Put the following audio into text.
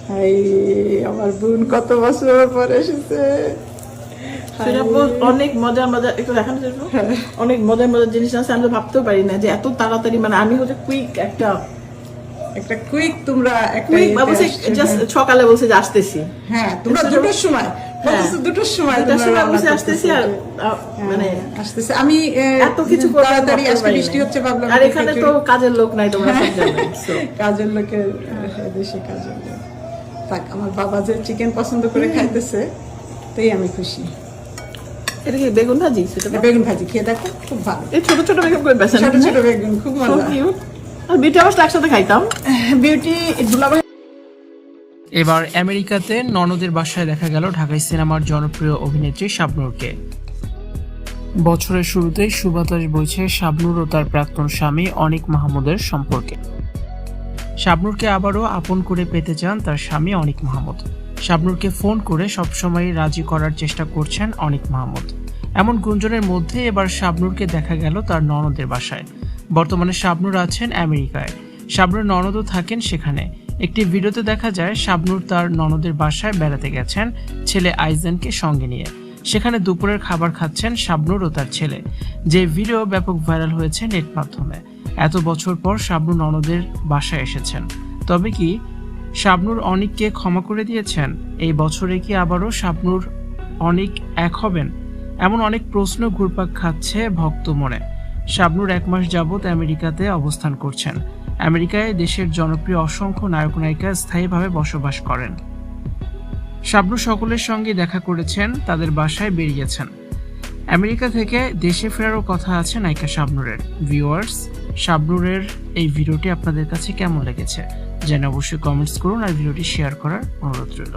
High আমার বোন কত বছর পরে এসেছে। অনেক মজার মজার একটু দেখানো যাবে, অনেক মজার মজার জিনিস আছে, আমি তো ভাবতেও পারি না যে এত তাড়াতাড়ি, মানে আমি হচ্ছে কুইক একটা কুইক তোমরা একটা কুইক বলছে, জাস্ট সকালে বলছে যে আসতেছি। হ্যাঁ তোমরা দুটোর সময় দুটোর সময় বলছে আসতেছি, আর মানে আসতেছে। আমি এত কিছু তাড়াতাড়ি আজকে বৃষ্টি হচ্ছে ভাবলাম, আর এখানে তো কাজের লোক নাই, তোমরা সব জানো। কাজের লোকের দেশে কাজের লোক থাক। আমার বাবা যে চিকেন পছন্দ করে খাইতেছে তাই আমি খুশি। এটা কি বেগুন ভাজি? বেগুন ভাজি খেয়ে দেখো, খুব ভালো। এই ছোট ছোট বেগুন করে বেছেন, ছোট ছোট বেগুন খুব মজা। আর বিউটি অবশ্য একসাথে খাইতাম। বিউটি দুলাভাই। এবার আমেরিকাতে ননদের বাসায় দেখা গেল ঢাকাই সিনেমার জনপ্রিয় অভিনেত্রী শাবনূরকে। বছরের শুরুতেই সুবাতাস বইছে শাবনূর ও তার প্রাক্তন স্বামী অনিক মাহমুদের সম্পর্কে। শাবনূরকে আবারও আপন করে পেতে চান তার স্বামী অনিক মাহমুদ। শাবনূরকে ফোন করে সবসময় রাজি করার চেষ্টা করছেন অনিক মাহমুদ। এমন গুঞ্জনের মধ্যে এবার শাবনূরকে দেখা গেল তার ননদের বাসায়। বর্তমানে শাবনূর আছেন আমেরিকায়, শাবনূর ননদও থাকেন সেখানে। একটি ভিডিওতে দেখা যায় শাবনূর তার ননদের বাসায় বেড়াতে গেছেন ছেলে আইজেনকে সঙ্গে নিয়ে। সেখানে দুপুরের খাবার খাচ্ছেন শাবনূর ও তার ছেলে, যে ভিডিও ব্যাপক ভাইরাল হয়েছে নেট মাধ্যমে। এত বছর পর শাবনূর ননদের বাসায় এসেছেন, তবে কি শাবনূর অনিককে ক্ষমা করে দিয়েছেন? এই বছরে কি আবারও শাবনূর অনিক এক হবেন? এমন অনেক প্রশ্ন ঘুরপাক খাচ্ছে ভক্ত মনে। শাবনূর 1 মাস যাবৎ আমেরিকাতে অবস্থান করছেন। আমেরিকায় দেশের জনপ্রিয় অসংখ্য নায়ক নায়িকা স্থায়ীভাবে বসবাস করেন। শাবনূর সকলের সঙ্গে দেখা করেছেন, তাদের বাসায় বেরিয়েছেন। আমেরিকা থেকে দেশে ফেরারও কথা আছে নায়িকা শাবনূরের। ভিউয়ার্স, শাবনূরের এই ভিডিওটি আপনাদের কাছে কেমন লেগেছে জেনে অবশ্যই কমেন্টস করুন, আর ভিডিওটি শেয়ার করার অনুরোধ রইল।